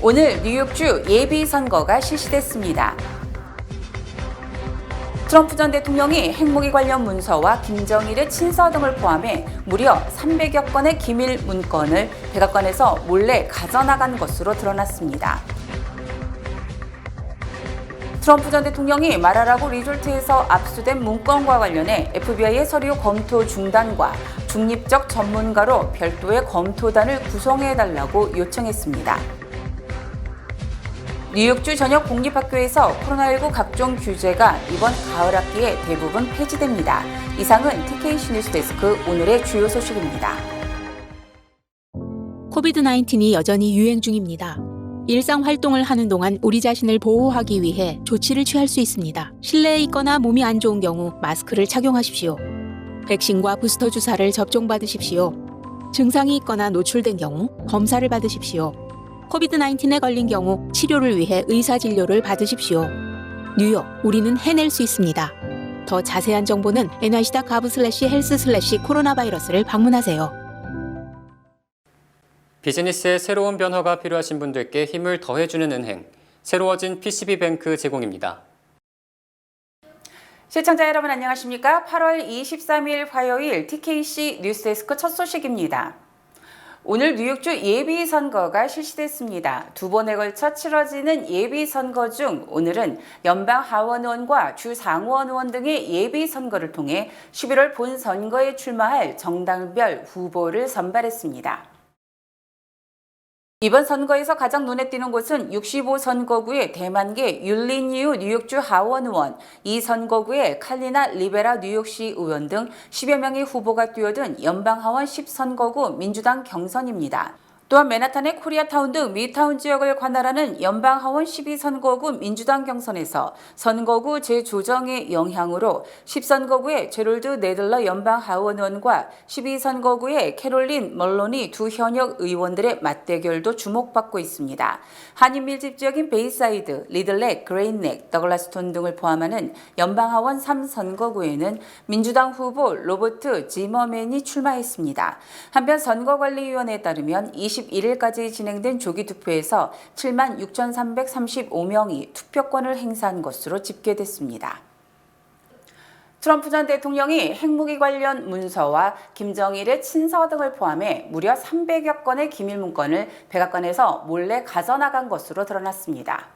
오늘 뉴욕주 예비선거가 실시됐습니다. 트럼프 전 대통령이 핵무기 관련 문서와 김정일의 친서 등을 포함해 무려 300여 건의 기밀 문건을 백악관에서 몰래 가져나간 것으로 드러났습니다. 트럼프 전 대통령이 마라라고 리조트에서 압수된 문건과 관련해 FBI의 서류 검토 중단과 중립적 전문가로 별도의 검토단을 구성해달라고 요청했습니다. 뉴욕주 전역 공립학교에서 코로나19 각종 규제가 이번 가을 학기에 대부분 폐지됩니다. 이상은 TKC 뉴스데스크 오늘의 주요 소식입니다. 코비드-19이 여전히 유행 중입니다. 일상 활동을 하는 동안 우리 자신을 보호하기 위해 조치를 취할 수 있습니다. 실내에 있거나 몸이 안 좋은 경우 마스크를 착용하십시오. 백신과 부스터 주사를 접종받으십시오. 증상이 있거나 노출된 경우 검사를 받으십시오. 코비드-19에 걸린 경우 치료를 위해 의사 진료를 받으십시오. 뉴욕, 우리는 해낼 수 있습니다. 더 자세한 정보는 nyc.gov/health/coronavirus를 방문하세요. 비즈니스에 새로운 변화가 필요하신 분들께 힘을 더해주는 은행, 새로워진 PCB뱅크 제공입니다. 시청자 여러분 안녕하십니까? 8월 23일 화요일 TKC 뉴스데스크 첫 소식입니다. 오늘 뉴욕주 예비선거가 실시됐습니다. 두 번에 걸쳐 치러지는 예비선거 중 오늘은 연방 하원 의원과 주 상원 의원 등의 예비선거를 통해 11월 본선거에 출마할 정당별 후보를 선발했습니다. 이번 선거에서 가장 눈에 띄는 곳은 65선거구의 대만계 율린유 뉴욕주 하원 의원, 이 선거구의 칼리나 리베라 뉴욕시 의원 등 10여 명의 후보가 뛰어든 연방하원 10선거구 민주당 경선입니다. 또한 맨하탄의 코리아타운 등 미타운 지역을 관할하는 연방하원 12선거구 민주당 경선에서 선거구 재조정의 영향으로 10선거구의 제롤드 네들러 연방하원 의원과 12선거구의 캐롤린 멀로니 두 현역 의원들의 맞대결도 주목받고 있습니다. 한인 밀집 지역인 베이사이드, 리들렉, 그레인넥, 더글라스톤 등을 포함하는 연방하원 3선거구에는 민주당 후보 로버트 지머맨이 출마했습니다. 한편 선거관리위원회에 따르면 21일까지 진행된 조기 투표에서 76,335명이 투표권을 행사한 것으로 집계됐습니다. 트럼프 전 대통령이 핵무기 관련 문서와 김정일의 친서 등을 포함해 무려 300여 건의 기밀 문건을 백악관에서 몰래 가져나간 것으로 드러났습니다.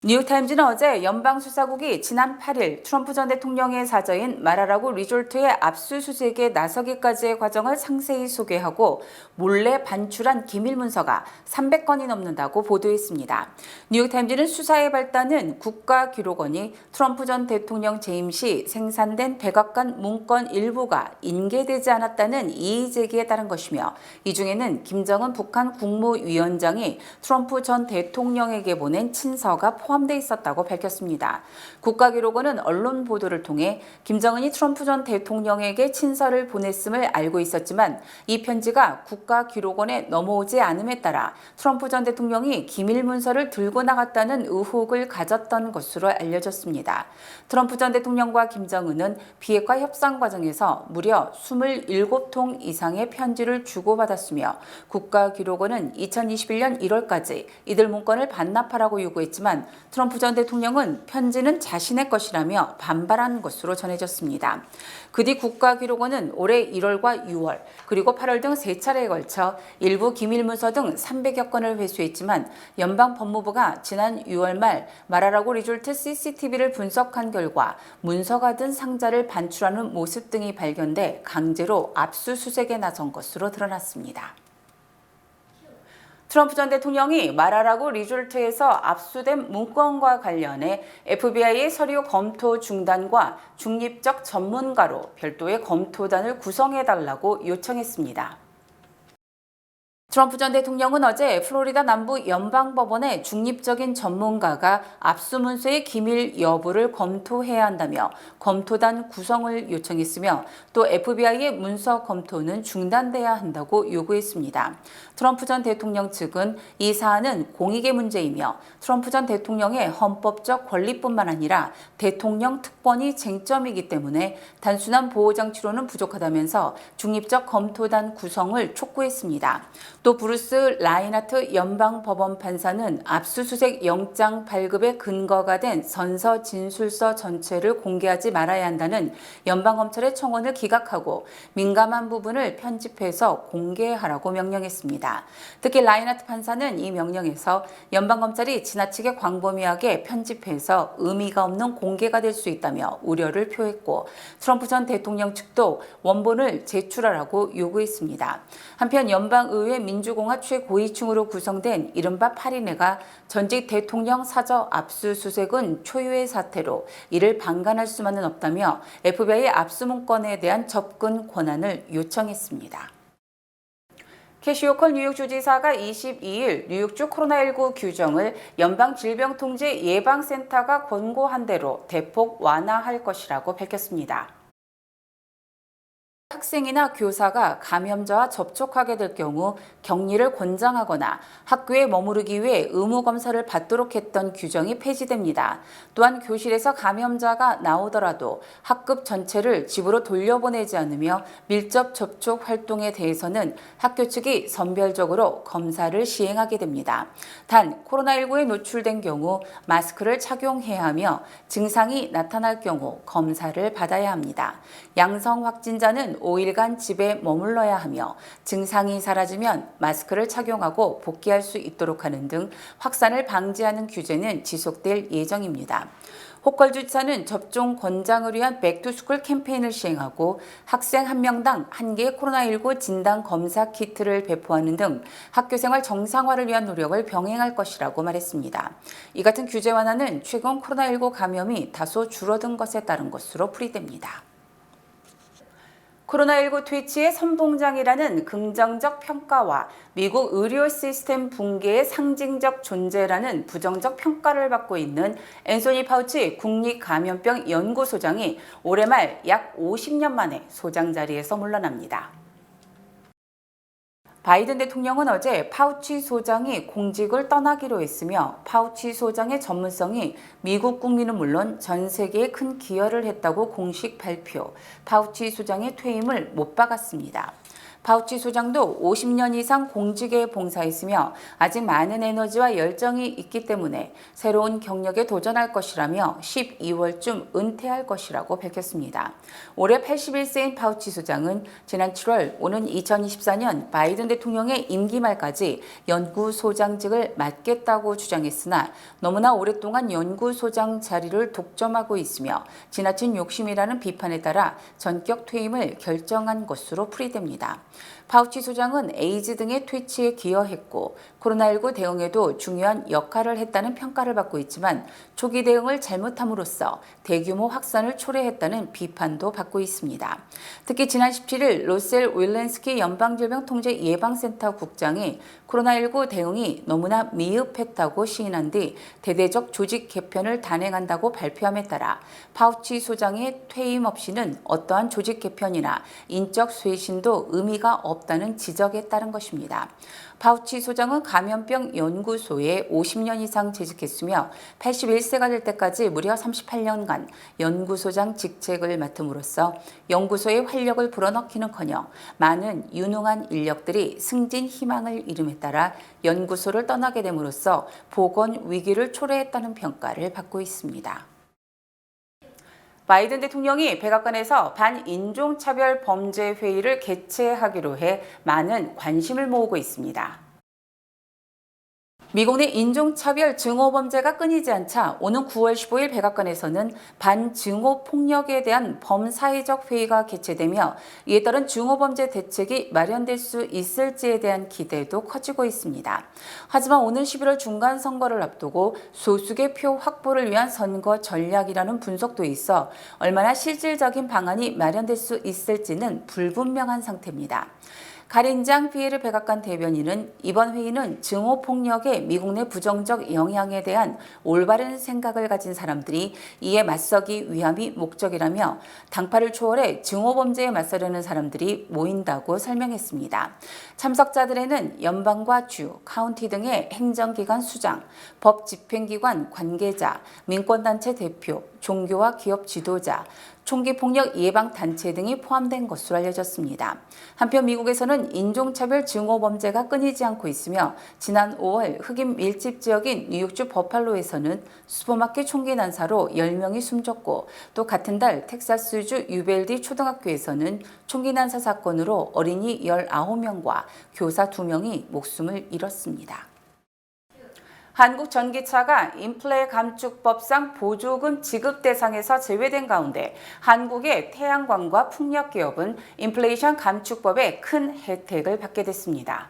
뉴욕타임즈는 어제 연방수사국이 지난 8일 트럼프 전 대통령의 사저인 마라라고 리조트의 압수수색에 나서기까지의 과정을 상세히 소개하고 몰래 반출한 기밀문서가 300건이 넘는다고 보도했습니다. 뉴욕타임즈는 수사의 발단은 국가기록원이 트럼프 전 대통령 재임 시 생산된 백악관 문건 일부가 인계되지 않았다는 이의제기에 따른 것이며 이 중에는 김정은 북한 국무위원장이 트럼프 전 대통령에게 보낸 친서가 포함돼 있었다고 밝혔습니다. 국가기록원은 언론 보도를 통해 김정은이 트럼프 전 대통령에게 친서를 보냈음을 알고 있었지만 이 편지가 국가기록원에 넘어오지 않음에 따라 트럼프 전 대통령이 기밀문서를 들고 나갔다는 의혹을 가졌던 것으로 알려졌습니다. 트럼프 전 대통령과 김정은은 비핵화 협상 과정에서 무려 27통 이상의 편지를 주고받았으며 국가기록원은 2021년 1월까지 이들 문건을 반납하라고 요구했지만 트럼프 전 대통령은 편지는 자신의 것이라며 반발한 것으로 전해졌습니다. 그 뒤 국가기록원은 올해 1월과 6월 그리고 8월 등 3차례에 걸쳐 일부 기밀문서 등 300여 건을 회수했지만 연방법무부가 지난 6월 말 마라라고 리조트 CCTV를 분석한 결과 문서가 든 상자를 반출하는 모습 등이 발견돼 강제로 압수수색에 나선 것으로 드러났습니다. 트럼프 전 대통령이 마라라고 리조트에서 압수된 문건과 관련해 FBI의 서류 검토 중단과 중립적 전문가로 별도의 검토단을 구성해달라고 요청했습니다. 트럼프 전 대통령은 어제 플로리다 남부 연방법원의 중립적인 전문가가 압수문서의 기밀 여부를 검토해야 한다며 검토단 구성을 요청했으며 또 FBI의 문서 검토는 중단돼야 한다고 요구했습니다. 트럼프 전 대통령 측은 이 사안은 공익의 문제이며 트럼프 전 대통령의 헌법적 권리뿐만 아니라 대통령 특권이 쟁점이기 때문에 단순한 보호장치로는 부족하다면서 중립적 검토단 구성을 촉구했습니다. 또 또 브루스 라인하트 연방법원 판사는 압수수색 영장 발급의 근거가 된 선서 진술서 전체를 공개하지 말아야 한다는 연방검찰의 청원을 기각하고 민감한 부분을 편집해서 공개하라고 명령했습니다. 특히 라인하트 판사는 이 명령에서 연방검찰이 지나치게 광범위하게 편집해서 의미가 없는 공개가 될 수 있다며 우려를 표했고, 트럼프 전 대통령 측도 원본을 제출하라고 요구했습니다. 한편 연방의회 민주공화 최고위층으로 구성된 이른바 8인회가 전직 대통령 사저 압수수색은 초유의 사태로 이를 방관할 수만은 없다며 FBI 압수문건에 대한 접근 권한을 요청했습니다. 캐시 호컬 뉴욕주지사가 22일 뉴욕주 코로나19 규정을 연방질병통제예방센터가 권고한 대로 대폭 완화할 것이라고 밝혔습니다. 학생이나 교사가 감염자와 접촉하게 될 경우 격리를 권장하거나 학교에 머무르기 위해 의무 검사를 받도록 했던 규정이 폐지됩니다. 또한 교실에서 감염자가 나오더라도 학급 전체를 집으로 돌려보내지 않으며 밀접 접촉 활동에 대해서는 학교 측이 선별적으로 검사를 시행하게 됩니다. 단 코로나19에 노출된 경우 마스크를 착용해야 하며 증상이 나타날 경우 검사를 받아야 합니다. 양성 확진자는 5일간 집에 머물러야 하며 증상이 사라지면 마스크를 착용하고 복귀할 수 있도록 하는 등 확산을 방지하는 규제는 지속될 예정입니다. 호컬 주지사는 접종 권장을 위한 백투스쿨 캠페인을 시행하고 학생 1명당 1개의 코로나19 진단 검사 키트를 배포하는 등 학교생활 정상화를 위한 노력을 병행할 것이라고 말했습니다. 이 같은 규제 완화는 최근 코로나19 감염이 다소 줄어든 것에 따른 것으로 풀이됩니다. 코로나19 퇴치의 선봉장이라는 긍정적 평가와 미국 의료 시스템 붕괴의 상징적 존재라는 부정적 평가를 받고 있는 앤소니 파우치 국립감염병 연구소장이 올해 말 약 50년 만에 소장 자리에서 물러납니다. 바이든 대통령은 어제 파우치 소장이 공직을 떠나기로 했으며 파우치 소장의 전문성이 미국 국민은 물론 전 세계에 큰 기여를 했다고 공식 발표, 파우치 소장의 퇴임을 못 박았습니다. 파우치 소장도 50년 이상 공직에 봉사했으며 아직 많은 에너지와 열정이 있기 때문에 새로운 경력에 도전할 것이라며 12월쯤 은퇴할 것이라고 밝혔습니다. 올해 81세인 파우치 소장은 지난 7월 오는 2024년 바이든 대통령의 임기 말까지 연구소장직을 맡겠다고 주장했으나 너무나 오랫동안 연구소장 자리를 독점하고 있으며 지나친 욕심이라는 비판에 따라 전격 퇴임을 결정한 것으로 풀이됩니다. 파우치 소장은 에이즈 등의 퇴치에 기여했고 코로나19 대응에도 중요한 역할을 했다는 평가를 받고 있지만 초기 대응을 잘못함으로써 대규모 확산을 초래했다는 비판도 받고 있습니다. 특히 지난 17일 로셀 윌렌스키 연방질병통제예방센터 국장이 코로나19 대응이 너무나 미흡했다고 시인한 뒤 대대적 조직 개편을 단행한다고 발표함에 따라 파우치 소장의 퇴임 없이는 어떠한 조직 개편이나 인적 쇄신도 의미가 없다는 지적에 따른 것입니다. 파우치 소장은 감염병 연구소에 50년 이상 재직했으며 81세가 될 때까지 무려 38년간 연구소장 직책을 맡음으로써 연구소의 활력을 불어넣기는커녕 많은 유능한 인력들이 승진 희망을 잃음에 따라 연구소를 떠나게 됨으로써 보건 위기를 초래했다는 평가를 받고 있습니다. 바이든 대통령이 백악관에서 반인종차별 범죄 회의를 개최하기로 해 많은 관심을 모으고 있습니다. 미국 내 인종차별 증오범죄가 끊이지 않자 오는 9월 15일 백악관에서는 반증오폭력에 대한 범사회적 회의가 개최되며 이에 따른 증오범죄 대책이 마련될 수 있을지에 대한 기대도 커지고 있습니다. 하지만 오는 11월 중간선거를 앞두고 소수의 표 확보를 위한 선거 전략이라는 분석도 있어 얼마나 실질적인 방안이 마련될 수 있을지는 불분명한 상태입니다. 카린장 피에르 백악관 대변인은 이번 회의는 증오폭력의 미국 내 부정적 영향에 대한 올바른 생각을 가진 사람들이 이에 맞서기 위함이 목적이라며 당파를 초월해 증오범죄에 맞서려는 사람들이 모인다고 설명했습니다. 참석자들에는 연방과 주, 카운티 등의 행정기관 수장, 법집행기관 관계자, 민권단체 대표, 종교와 기업 지도자, 총기폭력 예방단체 등이 포함된 것으로 알려졌습니다. 한편 미국에서는 인종차별 증오범죄가 끊이지 않고 있으며 지난 5월 흑인 밀집 지역인 뉴욕주 버팔로에서는 슈퍼마켓 총기 난사로 10명이 숨졌고 또 같은 달 텍사스주 유벨디 초등학교에서는 총기 난사 사건으로 어린이 19명과 교사 2명이 목숨을 잃었습니다. 한국전기차가 인플레 감축법상 보조금 지급 대상에서 제외된 가운데 한국의 태양광과 풍력 기업은 인플레이션 감축법의 큰 혜택을 받게 됐습니다.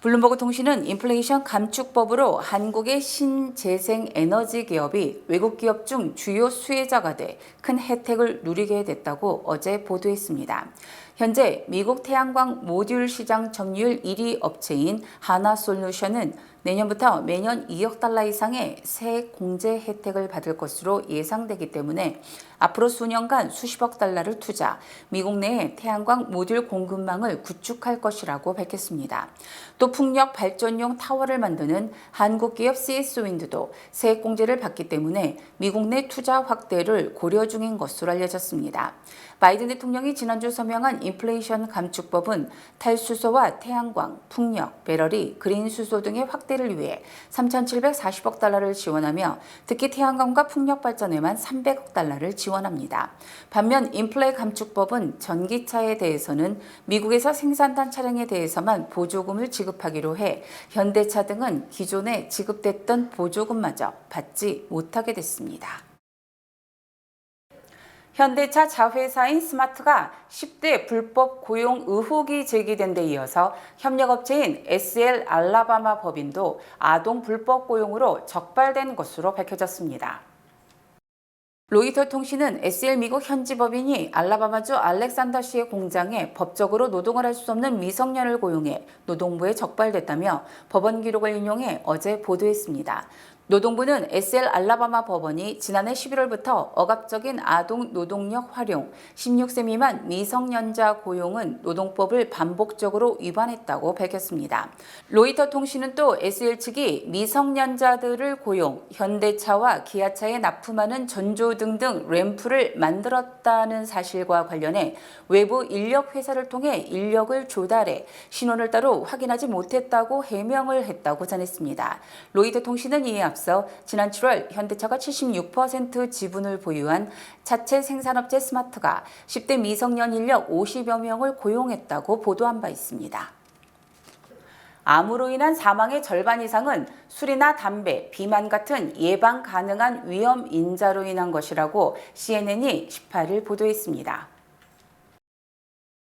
블룸버그 통신은 인플레이션 감축법으로 한국의 신재생 에너지 기업이 외국 기업 중 주요 수혜자가 돼 큰 혜택을 누리게 됐다고 어제 보도했습니다. 현재 미국 태양광 모듈 시장 점유율 1위 업체인 하나솔루션은 내년부터 매년 2억 달러 이상의 새 공제 혜택을 받을 것으로 예상되기 때문에 앞으로 수년간 수십억 달러를 투자, 미국 내에 태양광 모듈 공급망을 구축할 것이라고 밝혔습니다. 또 풍력 발전용 타워를 만드는 한국 기업 CS윈드도 세액 공제를 받기 때문에 미국 내 투자 확대를 고려 중인 것으로 알려졌습니다. 바이든 대통령이 지난주 서명한 인플레이션 감축법은 탈수소와 태양광, 풍력, 배터리, 그린 수소 등의 확대를 위해 3,740억 달러를 지원하며 특히 태양광과 풍력 발전에만 300억 달러를 지원합니다. 반면 인플레 감축법은 전기차에 대해서는 미국에서 생산한 차량에 대해서만 보조금을 지급하기로 해 현대차 등은 기존에 지급됐던 보조금마저 받지 못하게 됐습니다. 현대차 자회사인 스마트가 10대 불법 고용 의혹이 제기된 데 이어서 협력업체인 SL 알라바마 법인도 아동 불법 고용으로 적발된 것으로 밝혀졌습니다. 로이터 통신은 SL 미국 현지 법인이 알라바마주 알렉산더시의 공장에 법적으로 노동을 할 수 없는 미성년을 고용해 노동부에 적발됐다며 법원 기록을 인용해 어제 보도했습니다. 노동부는 SL 알라바마 법원이 지난해 11월부터 억압적인 아동 노동력 활용, 16세 미만 미성년자 고용은 노동법을 반복적으로 위반했다고 밝혔습니다. 로이터 통신은 또 SL 측이 미성년자들을 고용, 현대차와 기아차에 납품하는 전조 등등 램프를 만들었다는 사실과 관련해 외부 인력 회사를 통해 인력을 조달해 신원을 따로 확인하지 못했다고 해명을 했다고 전했습니다. 로이터 통신은 이에 앞서 지난 7월 현대차가 76% 지분을 보유한 차체 생산업체 스마트가 10대 미성년 인력 50여 명을 고용했다고 보도한 바 있습니다. 암으로 인한 사망의 절반 이상은 술이나 담배, 비만 같은 예방 가능한 위험 인자로 인한 것이라고 CNN이 18일 보도했습니다.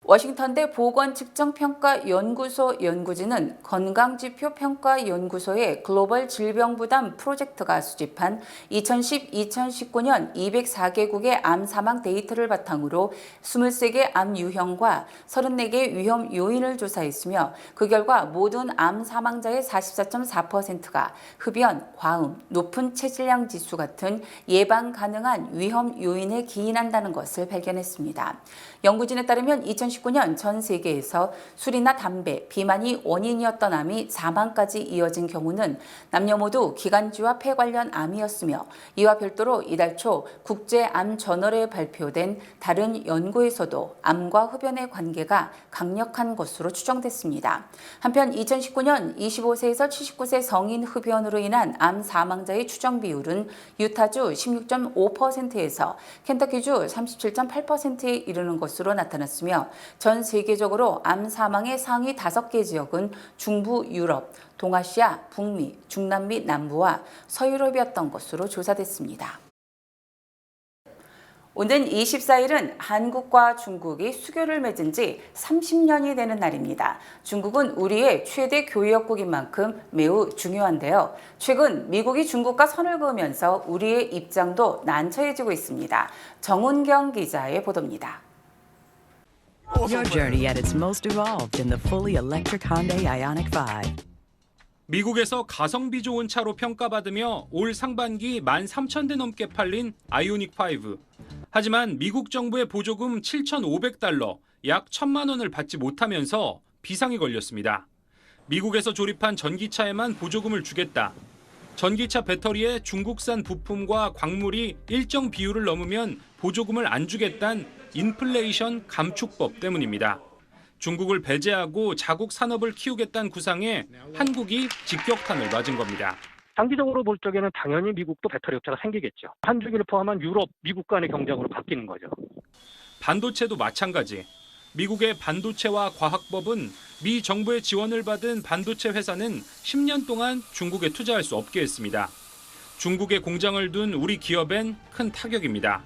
워싱턴대 보건측정평가연구소 연구진은 건강지표평가연구소의 글로벌 질병부담 프로젝트가 수집한 2010-2019년 204개국의 암 사망 데이터를 바탕으로 23개 암 유형과 34개 위험 요인을 조사했으며 그 결과 모든 암 사망자의 44.4%가 흡연, 과음, 높은 체질량 지수 같은 예방 가능한 위험 요인에 기인한다는 것을 발견했습니다. 연구진에 따르면 2019년 전 세계에서 술이나 담배, 비만이 원인이었던 암이 사망까지 이어진 경우는 남녀 모두 기관지와 폐 관련 암이었으며 이와 별도로 이달 초 국제암저널에 발표된 다른 연구에서도 암과 흡연의 관계가 강력한 것으로 추정됐습니다. 한편 2019년 25세에서 79세 성인 흡연으로 인한 암 사망자의 추정 비율은 유타주 16.5%에서 켄터키주 37.8%에 이르는 것으로 나타났으며 전 세계적으로 암 사망의 상위 5개 지역은 중부 유럽, 동아시아, 북미, 중남미 남부와 서유럽이었던 것으로 조사됐습니다. 오는 24일은 한국과 중국이 수교를 맺은 지 30년이 되는 날입니다. 중국은 우리의 최대 교역국인 만큼 매우 중요한데요. 최근 미국이 중국과 선을 그으면서 우리의 입장도 난처해지고 있습니다. 정은경 기자의 보도입니다. Your journey at its most evolved in the fully electric Hyundai Ioniq 5. 미국에서 가성비 좋은 차로 평가받으며 올 상반기 13,000대 넘게 팔린 아이오닉 5. 하지만 미국 정부의 보조금 7,500달러, 약 1,000만 원을 받지 못하면서 비상이 걸렸습니다. 미국에서 조립한 전기차에만 보조금을 주겠다. 전기차 배터리에 중국산 부품과 광물이 일정 비율을 넘으면 보조금을 안 주겠다는 인플레이션 감축법 때문입니다. 중국을 배제하고 자국 산업을 키우겠다는 구상에 한국이 직격탄을 맞은 겁니다. 장기적으로 볼 적에는 당연히 미국도 배터리 업체가 생기겠죠. 한중일을 포함한 유럽, 미국 간의 경쟁으로 바뀌는 거죠. 반도체도 마찬가지. 미국의 반도체와 과학법은 미 정부의 지원을 받은 반도체 회사는 10년 동안 중국에 투자할 수 없게 했습니다. 중국에 공장을 둔 우리 기업엔 큰 타격입니다.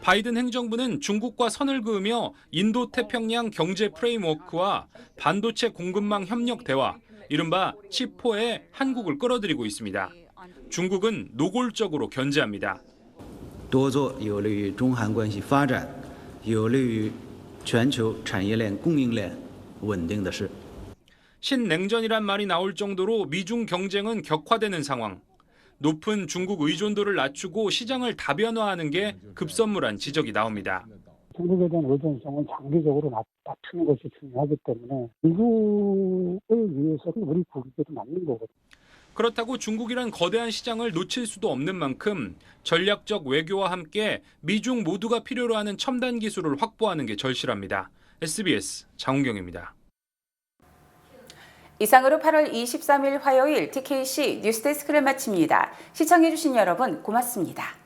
바이든 행정부는 중국과 선을 그으며 인도태평양 경제 프레임워크와 반도체 공급망 협력 대화, 이른바 칩4에 한국을 끌어들이고 있습니다. 중국은 노골적으로 견제합니다. 多做有利于中韩关系发展，有利于全球产业链供应链稳定的事。 신냉전이란 말이 나올 정도로 미중 경쟁은 격화되는 상황. 높은 중국 의존도를 낮추고 시장을 다변화하는 게 급선무란 지적이 나옵니다. 중국에 대한 의존성은 장기적으로 낮추는 것이 중요하기 때문에 미국을 위해서는 우리 국익에도 맞는 거거든요. 그렇다고 중국이란 거대한 시장을 놓칠 수도 없는 만큼 전략적 외교와 함께 미중 모두가 필요로 하는 첨단 기술을 확보하는 게 절실합니다. SBS 장훈경입니다. 이상으로 8월 23일 화요일 TKC 뉴스데스크를 마칩니다. 시청해주신 여러분 고맙습니다.